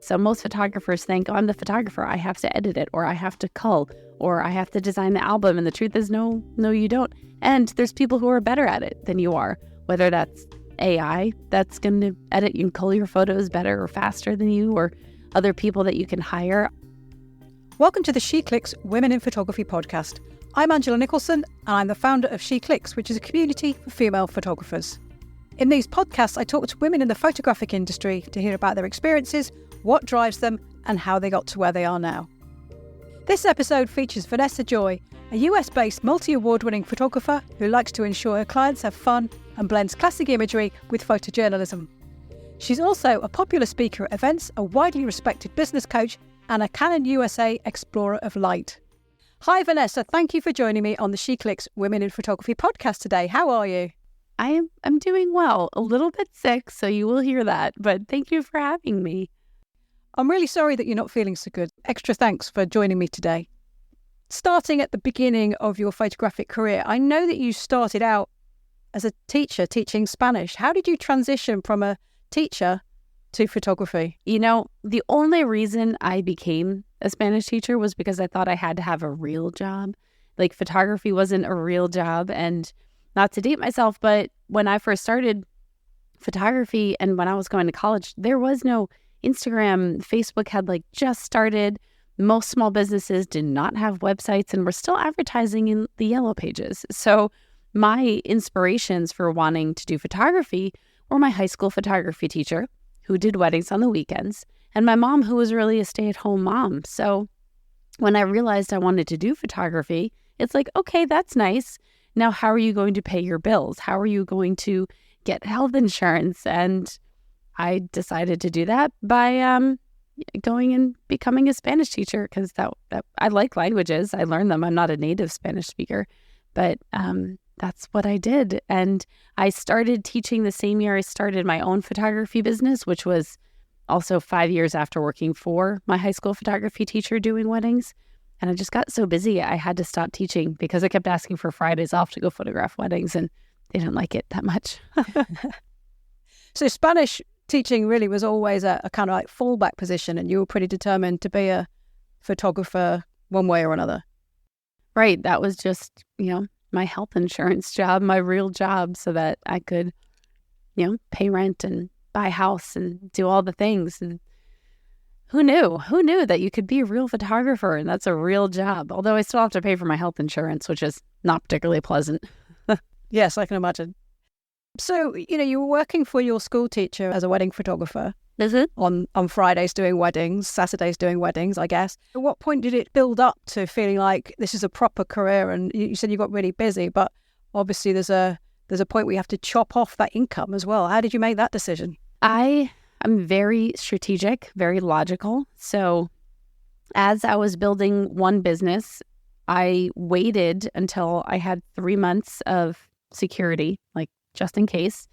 So most photographers think, oh, I'm the photographer. I have to edit it, or I have to cull, or I have to design the album. And the truth is, no, you don't. And there's people who are better at it than you are, whether that's AI that's going to edit and cull your photos better or faster than you, or other people that you can hire. Welcome to the SheClicks Women in Photography podcast. I'm Angela Nicholson, and I'm the founder of SheClicks, which is a community for female photographers. In these podcasts, I talk to women in the photographic industry to hear about their experiences, what drives them, and how they got to where they are now. This episode features Vanessa Joy, a US-based multi-award-winning photographer who likes to ensure her clients have fun and blends classic imagery with photojournalism. She's also a popular speaker at events, a widely respected business coach, and a Canon USA Explorer of Light. Hi Vanessa, thank you for joining me on the SheClicks Women in Photography podcast today. How are you? I'm doing well, a little bit sick, so you will hear that, but thank you for having me. I'm really sorry that you're not feeling so good. Extra thanks for joining me today. Starting at the beginning of your photographic career, I know that you started out as a teacher teaching Spanish. How did you transition from a teacher to photography? You know, the only reason I became a Spanish teacher was because I thought I had to have a real job. Like, photography wasn't a real job. And not to date myself, but when I first started photography and when I was going to college, there was no Instagram. Facebook had just started. Most small businesses did not have websites and were still advertising in the yellow pages. So my inspirations for wanting to do photography were my high school photography teacher, who did weddings on the weekends, and my mom, who was really a stay-at-home mom. So when I realized I wanted to do photography, it's like, okay, that's nice. Now, how are you going to pay your bills? How are you going to get health insurance? And I decided to do that by going and becoming a Spanish teacher, because that I like languages. I learned them. I'm not a native Spanish speaker, but that's what I did. And I started teaching the same year I started my own photography business, which was also 5 years after working for my high school photography teacher doing weddings. And I just got so busy, I had to stop teaching because I kept asking for Fridays off to go photograph weddings, and they didn't like it that much. So Spanish teaching really was always a kind of fallback position, and you were pretty determined to be a photographer one way or another. Right. That was just, my health insurance job, my real job, so that I could, pay rent and buy a house and do all the things. And who knew that you could be a real photographer and that's a real job? Although I still have to pay for my health insurance, which is not particularly pleasant. Yes, I can imagine. So, you were working for your school teacher as a wedding photographer. Is it? On Fridays doing weddings, Saturdays doing weddings, I guess. At what point did it build up to feeling like this is a proper career? And you said you got really busy, but obviously there's a point where you have to chop off that income as well. How did you make that decision? I'm very strategic, very logical. So as I was building one business, I waited until I had 3 months of security, just in case.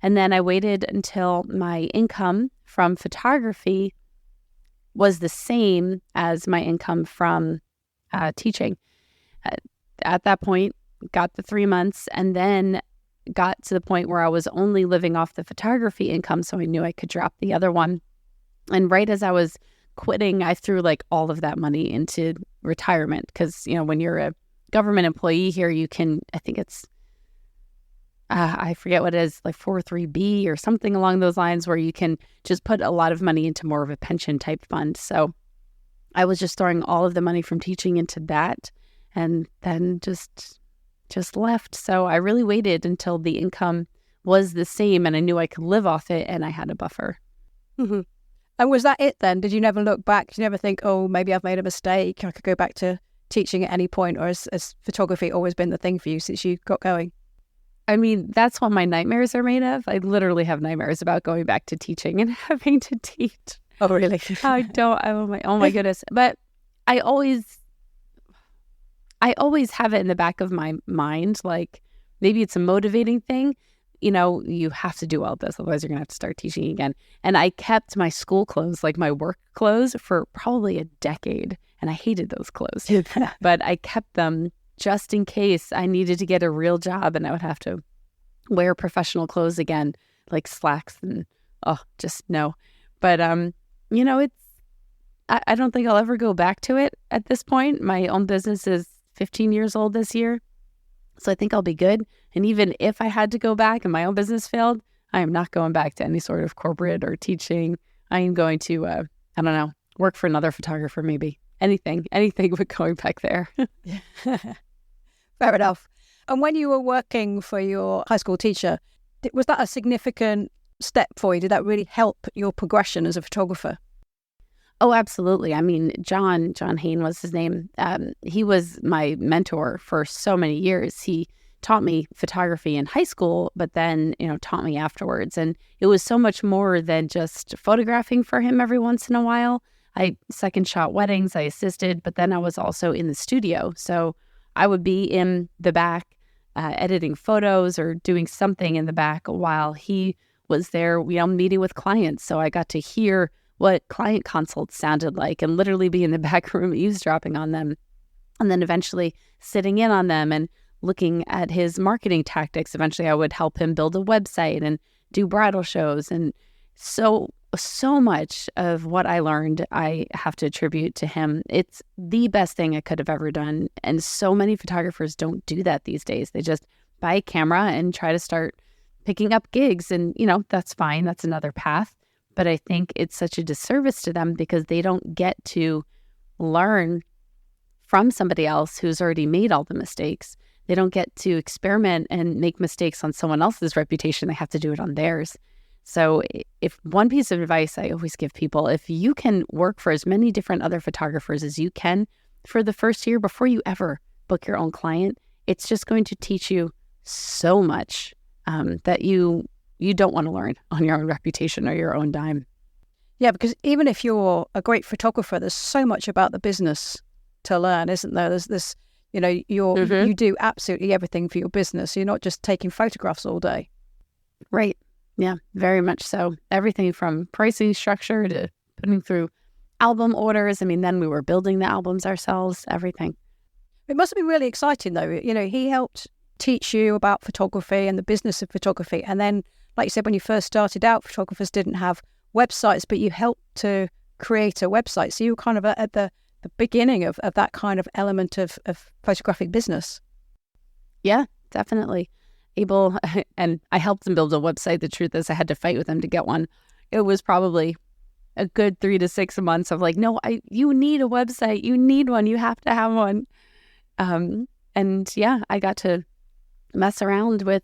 And then I waited until my income from photography was the same as my income from teaching. At that point, got the 3 months, and then got to the point where I was only living off the photography income, so I knew I could drop the other one. And right as I was quitting, I threw all of that money into retirement, because, when you're a government employee here, you can, I think it's, I forget what it is, 403B or something along those lines, where you can just put a lot of money into more of a pension type fund. So I was just throwing all of the money from teaching into that, and then just left. So I really waited until the income was the same and I knew I could live off it and I had a buffer. Mm-hmm. And was that it then? Did you never look back? Did you never think, oh, maybe I've made a mistake, I could go back to teaching at any point? Or has photography always been the thing for you since you got going? I mean, that's what my nightmares are made of. I literally have nightmares about going back to teaching and having to teach. Oh, really? I don't. Oh my goodness. But I always have it in the back of my mind. Maybe it's a motivating thing. You have to do all of this, otherwise you're going to have to start teaching again. And I kept my school clothes, my work clothes, for probably a decade. And I hated those clothes. But I kept them just in case I needed to get a real job and I would have to wear professional clothes again, like slacks and just no. But I don't think I'll ever go back to it at this point. My own business is 15 years old this year, so I think I'll be good. And even if I had to go back and my own business failed, I am not going back to any sort of corporate or teaching. I am going to, I don't know, work for another photographer maybe. Anything but going back there. Fair enough. And when you were working for your high school teacher, was that a significant step for you? Did that really help your progression as a photographer? Oh, absolutely. I mean, John Hain was his name. He was my mentor for so many years. He taught me photography in high school, but then, taught me afterwards. And it was so much more than just photographing for him every once in a while. I second shot weddings, I assisted, but then I was also in the studio. So I would be in the back editing photos or doing something in the back while he was there, meeting with clients. So I got to hear what client consults sounded like and literally be in the back room eavesdropping on them. And then eventually sitting in on them and looking at his marketing tactics. Eventually I would help him build a website and do bridal shows. And so much of what I learned, I have to attribute to him. It's the best thing I could have ever done. And so many photographers don't do that these days. They just buy a camera and try to start picking up gigs. And, that's fine. That's another path. But I think it's such a disservice to them because they don't get to learn from somebody else who's already made all the mistakes. They don't get to experiment and make mistakes on someone else's reputation. They have to do it on theirs. So if one piece of advice I always give people, if you can work for as many different other photographers as you can for the first year before you ever book your own client, it's just going to teach you so much that you don't want to learn on your own reputation or your own dime. Yeah, because even if you're a great photographer, there's so much about the business to learn, isn't there? There's this, you do absolutely everything for your business. You're not just taking photographs all day. Right. Yeah, very much so. Everything from pricing structure to putting through album orders. I mean, then we were building the albums ourselves, everything. It must have been really exciting, though. He helped teach you about photography and the business of photography. And then, like you said, when you first started out, photographers didn't have websites, but you helped to create a website. So you were kind of at the beginning of that kind of element of photographic business. Yeah, definitely. And I helped them build a website. The truth is I had to fight with them to get one. It was probably a good 3 to 6 months of like, no, you need a website. You need one. You have to have one. And yeah, I got to mess around with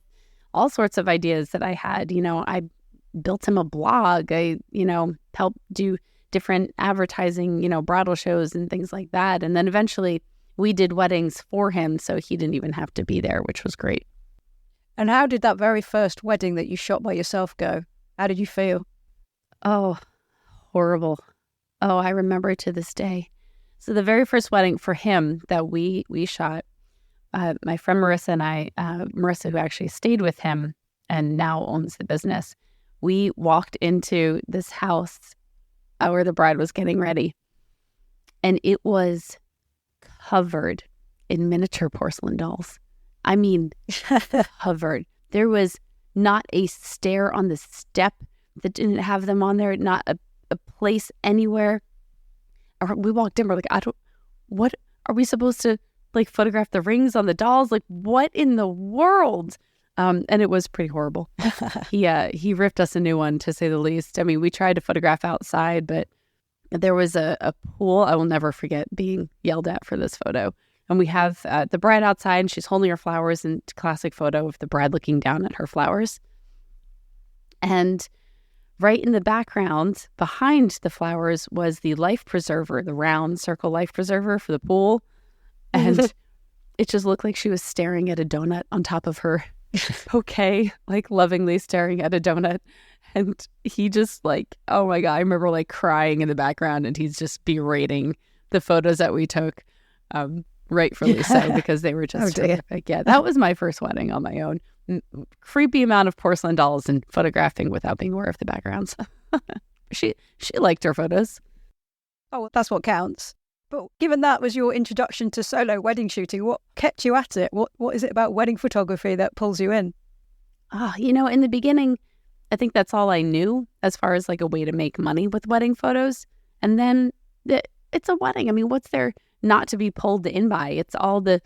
all sorts of ideas that I had. I built him a blog. I, helped do different advertising, bridal shows and things like that. And then eventually we did weddings for him, so he didn't even have to be there, which was great. And how did that very first wedding that you shot by yourself go? How did you feel? Oh, horrible. Oh, I remember it to this day. So the very first wedding for him that we shot, my friend Marissa and I, Marissa, who actually stayed with him and now owns the business, we walked into this house where the bride was getting ready. And it was covered in miniature porcelain dolls. I mean, covered. There was not a stair on the step that didn't have them on there, not a place anywhere. We walked in, we're like, what are we supposed to photograph the rings on the dolls? What in the world? And it was pretty horrible. He ripped us a new one, to say the least. I mean, we tried to photograph outside, but there was a pool. I will never forget being yelled at for this photo. And we have the bride outside, and she's holding her flowers, and classic photo of the bride looking down at her flowers. And right in the background, behind the flowers, was the life preserver, the round circle life preserver for the pool. And it just looked like she was staring at a donut on top of her bouquet, lovingly staring at a donut. And he just oh my God, I remember crying in the background, and he's just berating the photos that we took. Rightfully so, because they were just terrific. Yeah, that was my first wedding on my own. Creepy amount of porcelain dolls and photographing without being aware of the backgrounds. She liked her photos. Oh, that's what counts. But given that was your introduction to solo wedding shooting, what kept you at it? What is it about wedding photography that pulls you in? In the beginning, I think that's all I knew as far as like a way to make money with wedding photos. And then it's a wedding. I mean, what's there not to be pulled in by? It's all the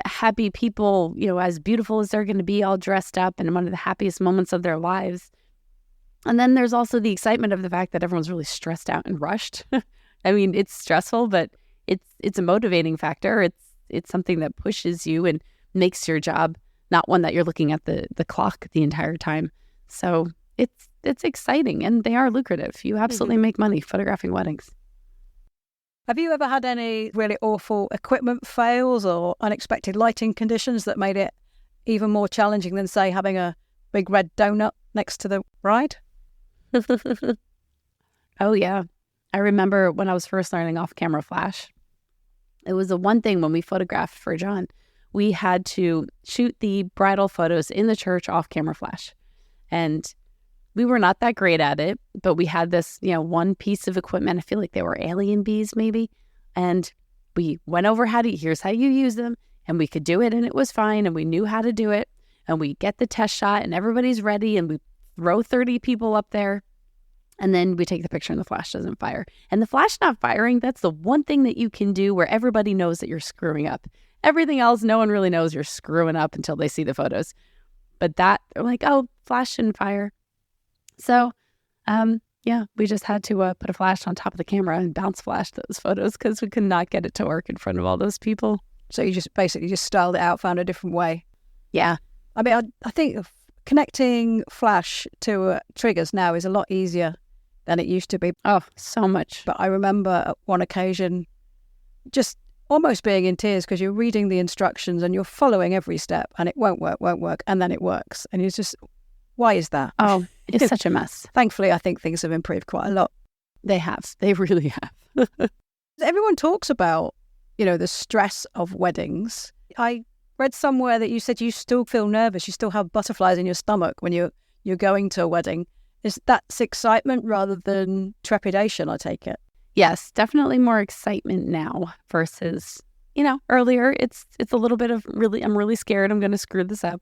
happy people, as beautiful as they're going to be, all dressed up and one of the happiest moments of their lives. And then there's also the excitement of the fact that everyone's really stressed out and rushed. I mean, it's stressful, but it's a motivating factor. It's something that pushes you and makes your job not one that you're looking at the clock the entire time. So it's exciting, and they are lucrative. You absolutely make money photographing weddings. Have you ever had any really awful equipment fails or unexpected lighting conditions that made it even more challenging than, say, having a big red donut next to the bride? Oh, yeah. I remember when I was first learning off-camera flash, it was the one thing when we photographed for John, we had to shoot the bridal photos in the church off-camera flash. And we were not that great at it, but we had this, one piece of equipment. I feel like they were alien bees maybe. And we went over here's how you use them. And we could do it and it was fine. And we knew how to do it. And we get the test shot and everybody's ready. And we throw 30 people up there. And then we take the picture and the flash doesn't fire. And the flash not firing, that's the one thing that you can do where everybody knows that you're screwing up. Everything else, no one really knows you're screwing up until they see the photos. But that, they're like, oh, flash shouldn't fire. So, we just had to put a flash on top of the camera and bounce flash those photos because we could not get it to work in front of all those people. So you just basically styled it out, found a different way. Yeah. I mean, I think connecting flash to triggers now is a lot easier than it used to be. Oh, so much. But I remember at one occasion just almost being in tears because you're reading the instructions and you're following every step and it won't work, and then it works. And it's just, why is that? Oh, it's such a mess. Thankfully, I think things have improved quite a lot. They have. They really have. Everyone talks about, the stress of weddings. I read somewhere that you said you still feel nervous. You still have butterflies in your stomach when you're going to a wedding. Is that excitement rather than trepidation, I take it? Yes, definitely more excitement now versus, earlier. It's a little bit of I'm really scared I'm going to screw this up.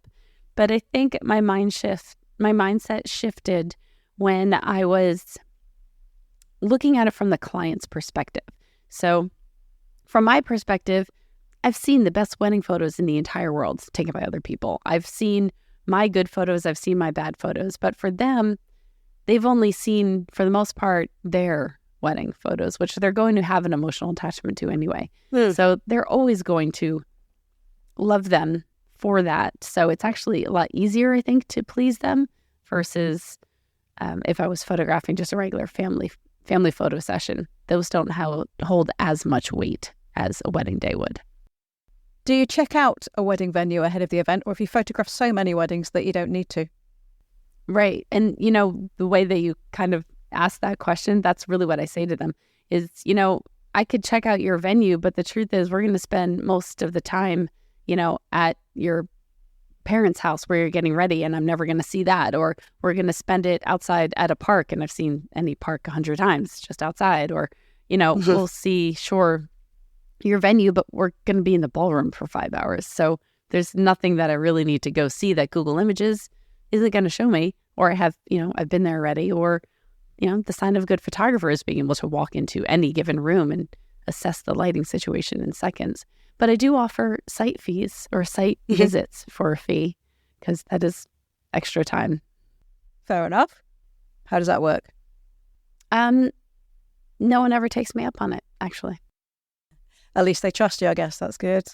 But I think my mindset shifted when I was looking at it from the client's perspective. So from my perspective, I've seen the best wedding photos in the entire world taken by other people. I've seen my good photos. I've seen my bad photos. But for them, they've only seen, for the most part, their wedding photos, which they're going to have an emotional attachment to anyway. So they're always going to love them for that. So it's actually a lot easier, I think, to please them versus if I was photographing just a regular family photo session. Those don't hold as much weight as a wedding day would. Do you check out a wedding venue ahead of the event, or have you photographed so many weddings that you don't need to? Right. And, the way that you kind of ask that question, that's really what I say to them is, I could check out your venue, but the truth is we're going to spend most of the time, at your parents' house where you're getting ready, and I'm never going to see that. Or we're going to spend it outside at a park, and I've seen any park 100 times just outside. Or, we'll see, sure, your venue, but we're going to be in the ballroom for 5 hours. So there's nothing that I really need to go see that Google Images isn't going to show me, or I have, I've been there already, or, the sign of a good photographer is being able to walk into any given room and assess the lighting situation in seconds. But I do offer site fees or site visits for a fee because that is extra time. Fair enough. How does that work? No one ever takes me up on it, actually. At least they trust you, I guess. That's good.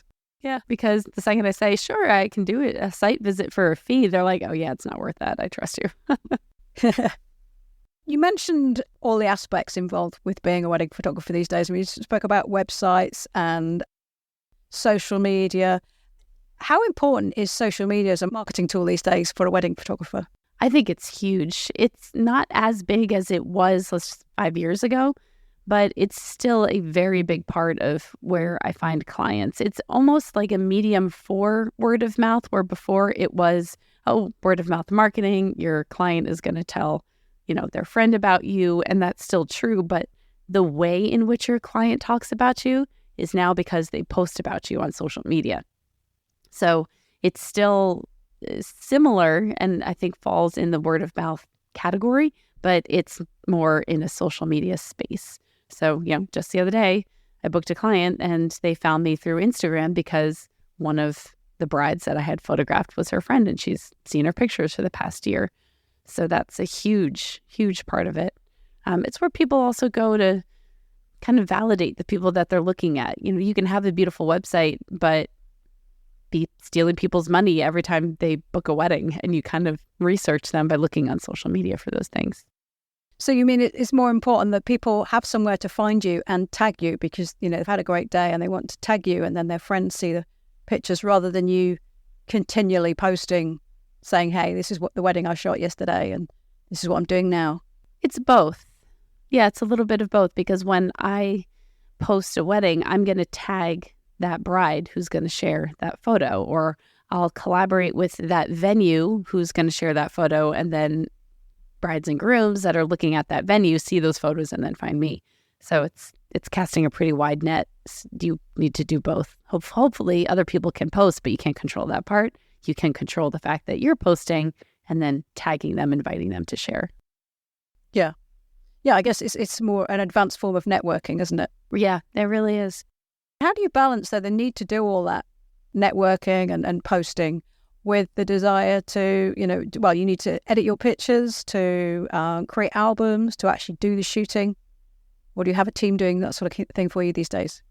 Yeah, because the second I say, sure, I can do it, a site visit for a fee, they're like, oh yeah, it's not worth that. I trust you. You mentioned all the aspects involved with being a wedding photographer these days. We spoke about websites and social media. How important is social media as a marketing tool these days for a wedding photographer? I think it's huge. It's not as big as it was 5 years ago, but it's still a very big part of where I find clients. It's almost like a medium for word of mouth, where before it was, word of mouth marketing, your client is going to tell, their friend about you, and that's still true, but the way in which your client talks about you is now because they post about you on social media. So it's still similar and I think falls in the word of mouth category, but it's more in a social media space. So, just the other day, I booked a client and they found me through Instagram because one of the brides that I had photographed was her friend and she's seen her pictures for the past year. So that's a huge, huge part of it. It's where people also go to kind of validate the people that they're looking at. You can have a beautiful website, but be stealing people's money every time they book a wedding, and you kind of research them by looking on social media for those things. So you mean it's more important that people have somewhere to find you and tag you because, they've had a great day and they want to tag you and then their friends see the pictures rather than you continually posting saying, hey, this is what the wedding I shot yesterday and this is what I'm doing now? It's both. Yeah, it's a little bit of both because when I post a wedding, I'm going to tag that bride who's going to share that photo, or I'll collaborate with that venue who's going to share that photo, and then brides and grooms that are looking at that venue see those photos and then find me. So it's casting a pretty wide net. You need to do both. Hopefully other people can post, but you can't control that part. You can control the fact that you're posting and then tagging them, inviting them to share. Yeah. Yeah, I guess it's more an advanced form of networking, isn't it? Yeah, it really is. How do you balance, though, the need to do all that networking and posting with the desire to, you need to edit your pictures, to create albums, to actually do the shooting? Or do you have a team doing that sort of thing for you these days?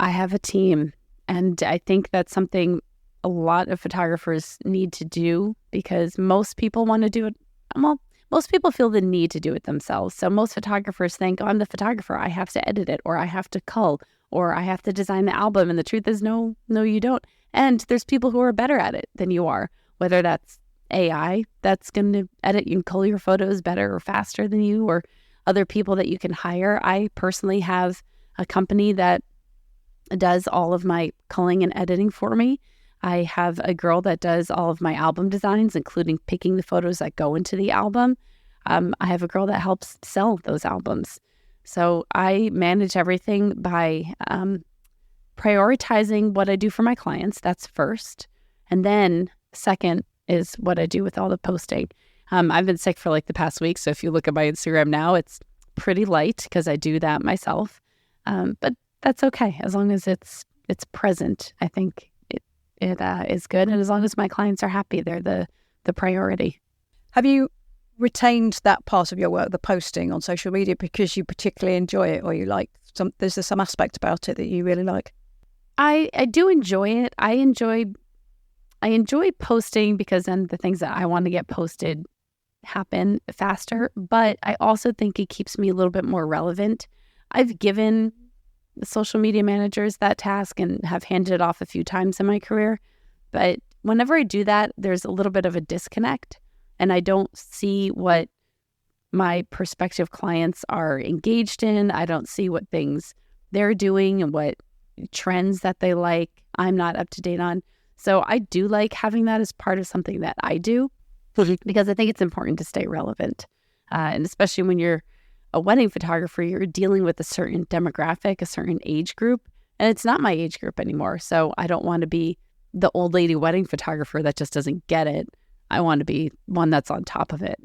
I have a team, and I think that's something a lot of photographers need to do because most people want to do it. Well, most people feel the need to do it themselves. So most photographers think, I'm the photographer. I have to edit it, or I have to cull, or I have to design the album. And the truth is, no, you don't. And there's people who are better at it than you are, whether that's AI that's going to edit and cull your photos better or faster than you, or other people that you can hire. I personally have a company that does all of my culling and editing for me. I have a girl that does all of my album designs, including picking the photos that go into the album. I have a girl that helps sell those albums. So I manage everything by prioritizing what I do for my clients. That's first. And then second is what I do with all the posting. I've been sick for like the past week. So if you look at my Instagram now, it's pretty light because I do that myself. But that's okay. As long as it's present, I think it is good. And as long as my clients are happy, they're the priority. Have you retained that part of your work, the posting on social media, because you particularly enjoy it, or you like there's some aspect about it that you really like? I do enjoy it. I enjoy posting because then the things that I want to get posted happen faster, but I also think it keeps me a little bit more relevant. I've given the social media managers that task and have handed it off a few times in my career, but whenever I do that, there's a little bit of a disconnect, and I don't see what my prospective clients are engaged in. I don't see what things they're doing and what trends that they like I'm not up to date on. So I do like having that as part of something that I do because I think it's important to stay relevant. And especially when you're a wedding photographer, you're dealing with a certain demographic, a certain age group, and it's not my age group anymore. So I don't want to be the old lady wedding photographer that just doesn't get it. I want to be one that's on top of it.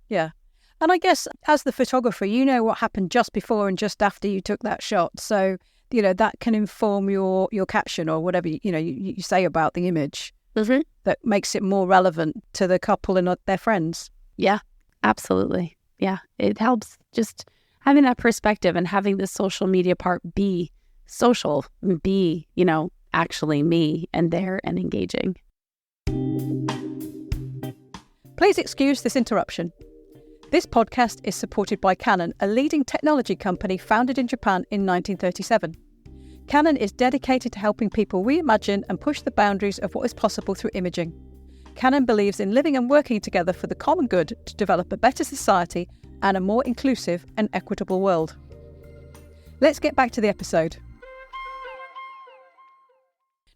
Yeah. And I guess as the photographer, you know what happened just before and just after you took that shot. So, that can inform your caption or whatever, you say about the image that makes it more relevant to the couple and their friends. Yeah, absolutely. Yeah, it helps just having that perspective and having the social media part be social, be, actually me and there and engaging. Please excuse this interruption. This podcast is supported by Canon, a leading technology company founded in Japan in 1937. Canon is dedicated to helping people reimagine and push the boundaries of what is possible through imaging. Canon believes in living and working together for the common good to develop a better society and a more inclusive and equitable world. Let's get back to the episode.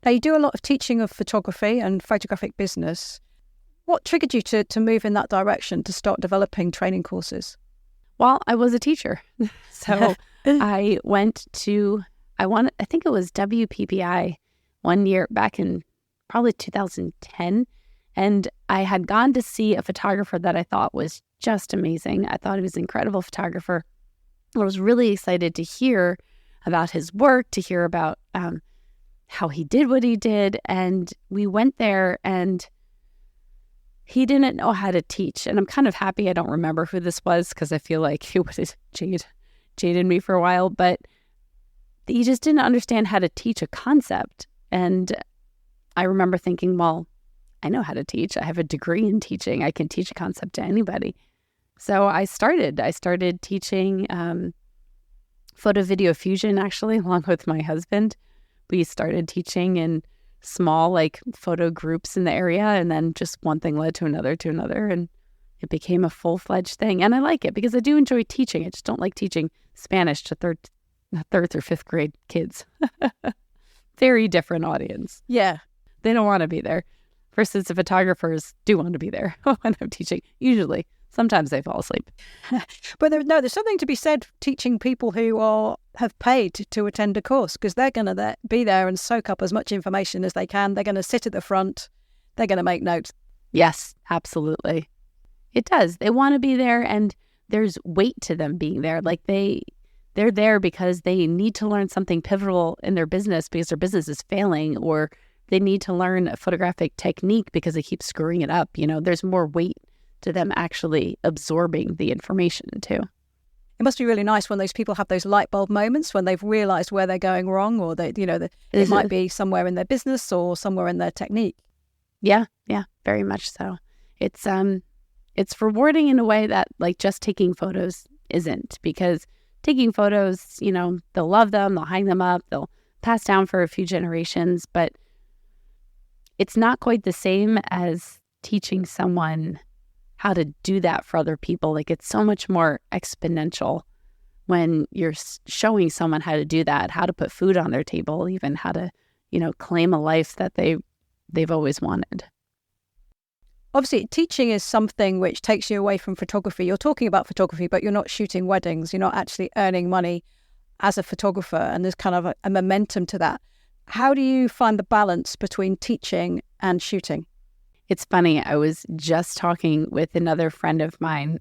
Now, you do a lot of teaching of photography and photographic business. What triggered you to move in that direction, to start developing training courses? Well, I was a teacher. So I went to, I think it was WPPI one year back in probably 2010. And I had gone to see a photographer that I thought was just amazing. I thought he was an incredible photographer. I was really excited to hear about his work, to hear about how he did what he did. And we went there and he didn't know how to teach. And I'm kind of happy I don't remember who this was because I feel like he would have jaded me for a while. But he just didn't understand how to teach a concept. And I remember thinking, well, I know how to teach. I have a degree in teaching. I can teach a concept to anybody. So I started teaching photo video fusion, actually, along with my husband. We started teaching in small photo groups in the area, and then just one thing led to another, and it became a full-fledged thing. And I like it because I do enjoy teaching. I just don't like teaching Spanish to third or fifth grade kids. Very different audience. Yeah. They don't want to be there. Versus the photographers do want to be there when I'm teaching. Usually. Sometimes they fall asleep. But there's something to be said teaching people who have paid to attend a course, because they're going to be there and soak up as much information as they can. They're going to sit at the front. They're going to make notes. Yes, absolutely. It does. They want to be there, and there's weight to them being there. They're there because they need to learn something pivotal in their business because their business is failing, or they need to learn a photographic technique because they keep screwing it up. There's more weight to them actually absorbing the information too. It must be really nice when those people have those light bulb moments when they've realized where they're going wrong, or it might be somewhere in their business or somewhere in their technique. Yeah, very much so. It's rewarding in a way that just taking photos isn't, because taking photos, they'll love them, they'll hang them up, they'll pass down for a few generations, but it's not quite the same as teaching someone how to do that for other people. It's so much more exponential when you're showing someone how to do that, how to put food on their table, even how to, claim a life that they've always wanted. Obviously, teaching is something which takes you away from photography. You're talking about photography, but you're not shooting weddings. You're not actually earning money as a photographer, and there's kind of a momentum to that. How do you find the balance between teaching and shooting? It's funny. I was just talking with another friend of mine,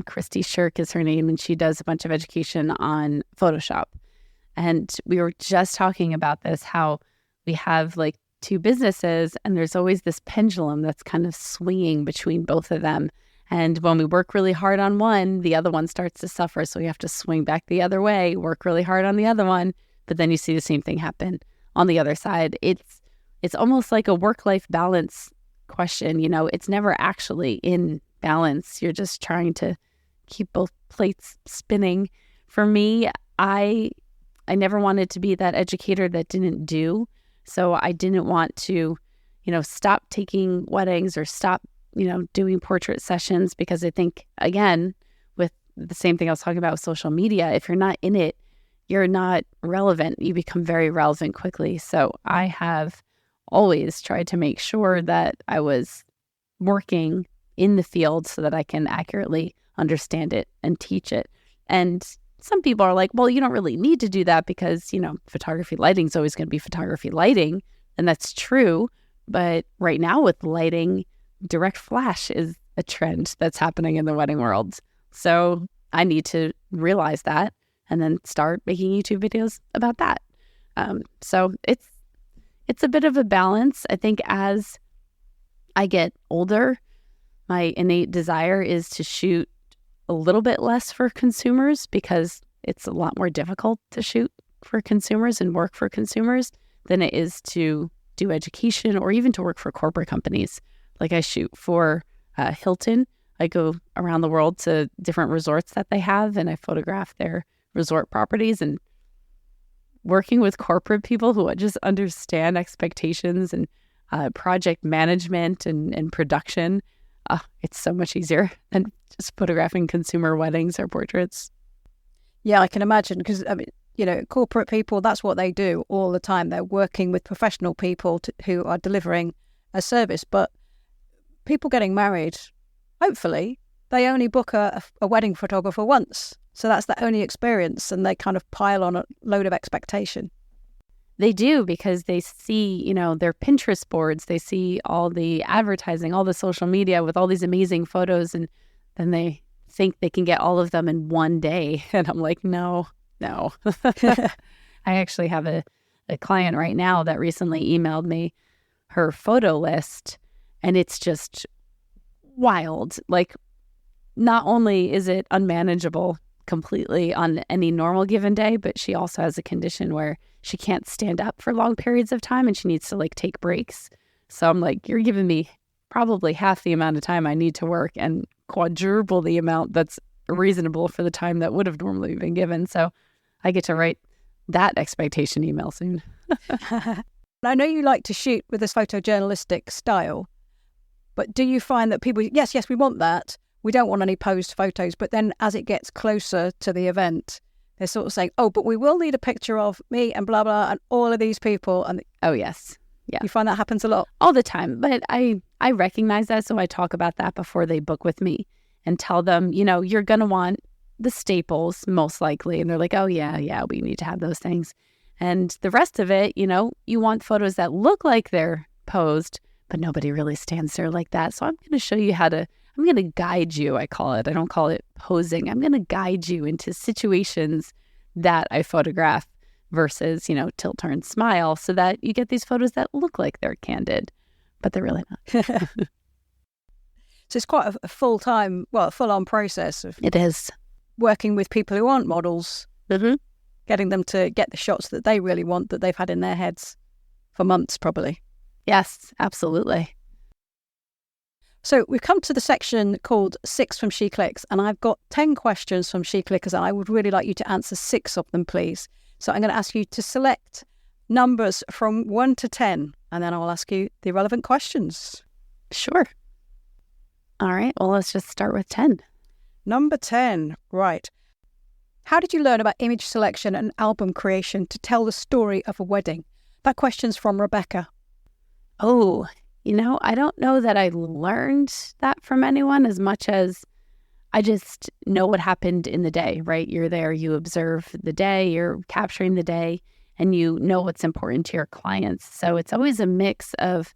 Christy Shirk is her name, and she does a bunch of education on Photoshop. And we were just talking about this, how we have two businesses, and there's always this pendulum that's kind of swinging between both of them. And when we work really hard on one, the other one starts to suffer. So we have to swing back the other way, work really hard on the other one. But then you see the same thing happen on the other side. It's almost like a work-life balance question. It's never actually in balance. You're just trying to keep both plates spinning. For me, I never wanted to be that educator that didn't do. So I didn't want to, stop taking weddings or stop, doing portrait sessions, because I think, again, with the same thing I was talking about with social media, if you're not in it, you're not relevant. You become very relevant quickly. So I have always tried to make sure that I was working in the field so that I can accurately understand it and teach it. And some people are like, well, you don't really need to do that because, photography lighting is always going to be photography lighting. And that's true. But right now with lighting, direct flash is a trend that's happening in the wedding world. So I need to realize that and then start making YouTube videos about that. So it's a bit of a balance. I think as I get older, my innate desire is to shoot a little bit less for consumers, because it's a lot more difficult to shoot for consumers and work for consumers than it is to do education or even to work for corporate companies. I shoot for Hilton. I go around the world to different resorts that they have, and I photograph their resort properties. And working with corporate people who just understand expectations and project management and production, it's so much easier than just photographing consumer weddings or portraits. Yeah, I can imagine, because corporate people, that's what they do all the time. They're working with professional people who are delivering a service. But people getting married, hopefully, they only book a wedding photographer once. So that's the only experience, and they kind of pile on a load of expectation. They do, because they see, their Pinterest boards, they see all the advertising, all the social media with all these amazing photos, and then they think they can get all of them in one day. And I'm like, no. I actually have a client right now that recently emailed me her photo list, and it's just wild. Like, not only is it unmanageable completely on any normal given day, but she also has a condition where she can't stand up for long periods of time and she needs to take breaks. So I'm like, you're giving me probably half the amount of time I need to work and quadruple the amount that's reasonable for the time that would have normally been given. So I get to write that expectation email soon. I know you like to shoot with this photojournalistic style, but do you find that people, yes, we want that. We don't want any posed photos. But then as it gets closer to the event, they're sort of saying, oh, but we will need a picture of me and blah, blah, and all of these people. And oh, yes. Yeah. You find that happens a lot? All the time. But I recognize that. So I talk about that before they book with me and tell them, you're going to want the staples most likely. And they're like, oh, yeah, we need to have those things. And the rest of it, you want photos that look like they're posed, but nobody really stands there like that. So I'm going to show you I'm going to guide you, I call it. I don't call it posing. I'm going to guide you into situations that I photograph versus, tilt, turn, smile, so that you get these photos that look like they're candid, but they're really not. So it's quite a full-time, full-on process of it is working with people who aren't models, getting them to get the shots that they really want, that they've had in their heads for months, probably. Yes, absolutely. So we've come to the section called 6 from SheClicks, and I've got 10 questions from SheClickers, and I would really like you to answer 6 of them, please. So I'm going to ask you to select numbers from 1 to 10, and then I'll ask you the relevant questions. Sure. All right. Well, let's just start with 10. Number 10. Right. How did you learn about image selection and album creation to tell the story of a wedding? That question's from Rebecca. Oh, I don't know that I learned that from anyone as much as I just know what happened in the day, right? You're there, you observe the day, you're capturing the day, and you know what's important to your clients. So it's always a mix of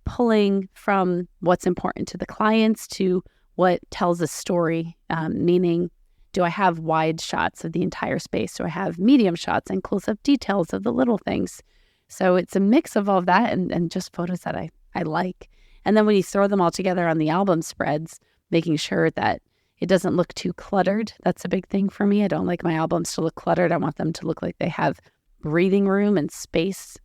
pulling from what's important to the clients to what tells a story, meaning, do I have wide shots of the entire space? Do I have medium shots and close-up details of the little things? So it's a mix of all of that and just photos that I like. And then when you throw them all together on the album spreads, making sure that it doesn't look too cluttered. That's a big thing for me. I don't like my albums to look cluttered. I want them to look like they have breathing room and space,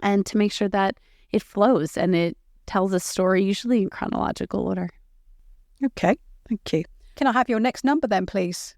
and to make sure that it flows and it tells a story, usually in chronological order. Okay, thank you. Can I have your next number then, please?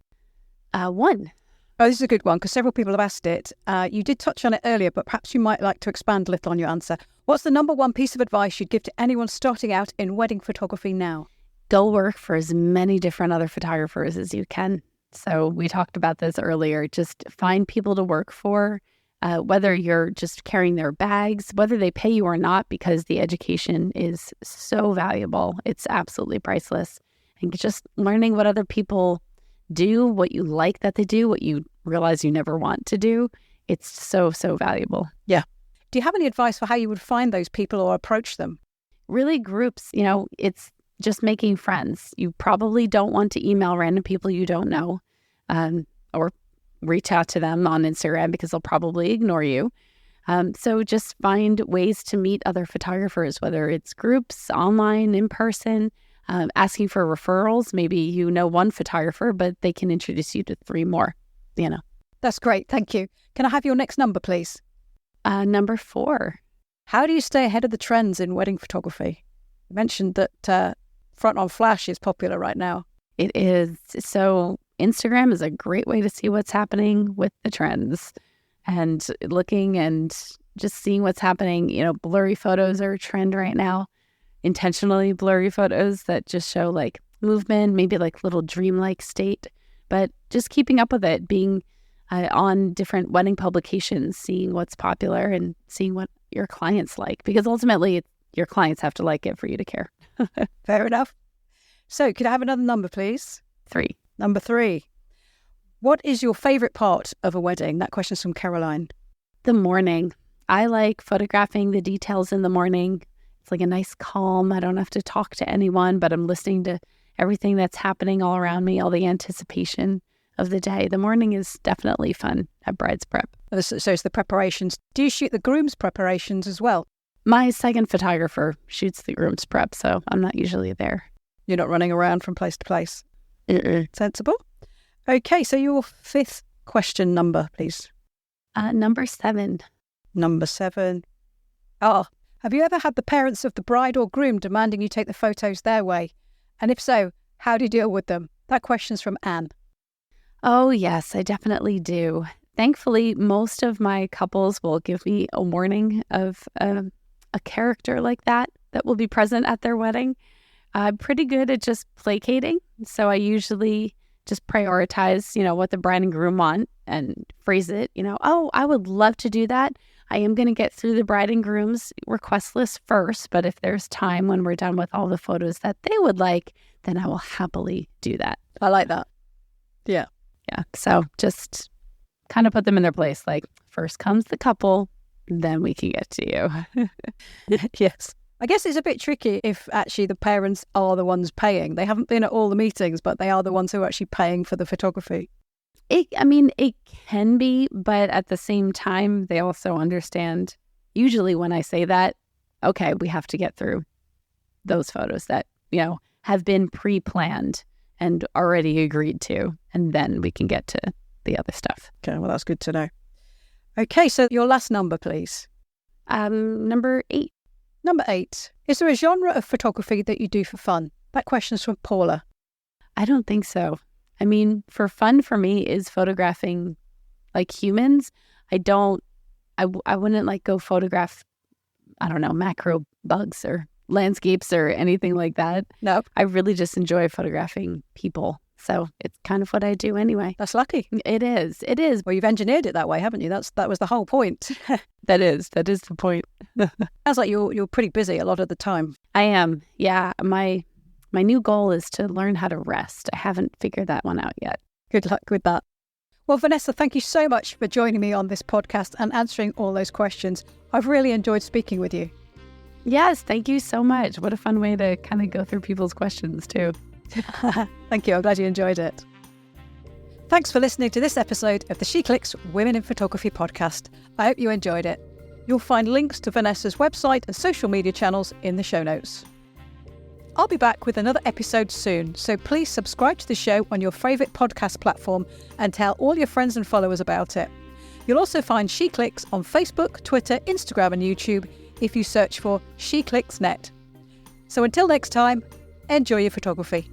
1. Oh, this is a good one because several people have asked it. You did touch on it earlier, but perhaps you might like to expand a little on your answer. What's the number 1 piece of advice you'd give to anyone starting out in wedding photography now? Go work for as many different other photographers as you can. So we talked about this earlier. Just find people to work for, whether you're just carrying their bags, whether they pay you or not, because the education is so valuable. It's absolutely priceless. And just learning what other people do, what you like that they do, what you realize you never want to do. It's so, so valuable. Yeah. Do you have any advice for how you would find those people or approach them? Really, groups, it's just making friends. You probably don't want to email random people you don't know, or reach out to them on Instagram because they'll probably ignore you. So just find ways to meet other photographers, whether it's groups, online, in person, asking for referrals. Maybe you know one photographer, but they can introduce you to 3 more, That's great. Thank you. Can I have your next number, please? Number 4. How do you stay ahead of the trends in wedding photography? You mentioned that front-on flash is popular right now. It is. So Instagram is a great way to see what's happening with the trends and looking and just seeing what's happening. Blurry photos are a trend right now. Intentionally blurry photos that just show movement, maybe little dreamlike state, but just keeping up with it, being on different wedding publications, seeing what's popular and seeing what your clients like, because ultimately your clients have to like it for you to care. Fair enough. So could I have another number, please? 3. Number 3. What is your favourite part of a wedding? That question's from Caroline. The morning. I like photographing the details in the morning. It's like a nice calm. I don't have to talk to anyone, but I'm listening to everything that's happening all around me, all the anticipation of the day. The morning is definitely fun at Bride's Prep. So it's the preparations. Do you shoot the groom's preparations as well? My second photographer shoots the groom's prep, so I'm not usually there. You're not running around from place to place? Mm-mm. Sensible. Okay, so your fifth question number, please. Number 7. Number 7. Oh, have you ever had the parents of the bride or groom demanding you take the photos their way? And if so, how do you deal with them? That question's from Anne. Oh, yes, I definitely do. Thankfully, most of my couples will give me a warning of a character like that will be present at their wedding. I'm pretty good at just placating. So I usually just prioritize, what the bride and groom want and phrase it, oh, I would love to do that. I am going to get through the bride and groom's request list first. But if there's time when we're done with all the photos that they would like, then I will happily do that. I like that. Yeah. Yeah. So just kind of put them in their place. Like, first comes the couple, then we can get to you. Yes. I guess it's a bit tricky if actually the parents are the ones paying. They haven't been at all the meetings, but they are the ones who are actually paying for the photography. It can be, but at the same time, they also understand, usually when I say that, okay, we have to get through those photos that, have been pre-planned and already agreed to, and then we can get to the other stuff. Okay, well, that's good to know. Okay, so your last number, please. Number 8. Number 8. Is there a genre of photography that you do for fun? That question's from Paula. I don't think so. For fun for me is photographing like humans. I wouldn't go photograph, macro bugs or landscapes or anything like that. No. I really just enjoy photographing people. So it's kind of what I do anyway. That's lucky. It is. Well, you've engineered it that way, haven't you? That was the whole point. That is the point. Sounds like you're pretty busy a lot of the time. I am. Yeah. My new goal is to learn how to rest. I haven't figured that one out yet. Good luck with that. Well, Vanessa, thank you so much for joining me on this podcast and answering all those questions. I've really enjoyed speaking with you. Yes, thank you so much. What a fun way to kind of go through people's questions too. Thank you. I'm glad you enjoyed it. Thanks for listening to this episode of the SheClicks Women in Photography podcast. I hope you enjoyed it. You'll find links to Vanessa's website and social media channels in the show notes. I'll be back with another episode soon, so please subscribe to the show on your favourite podcast platform and tell all your friends and followers about it. You'll also find SheClicks on Facebook, Twitter, Instagram and YouTube if you search for SheClicksNet. So until next time, enjoy your photography.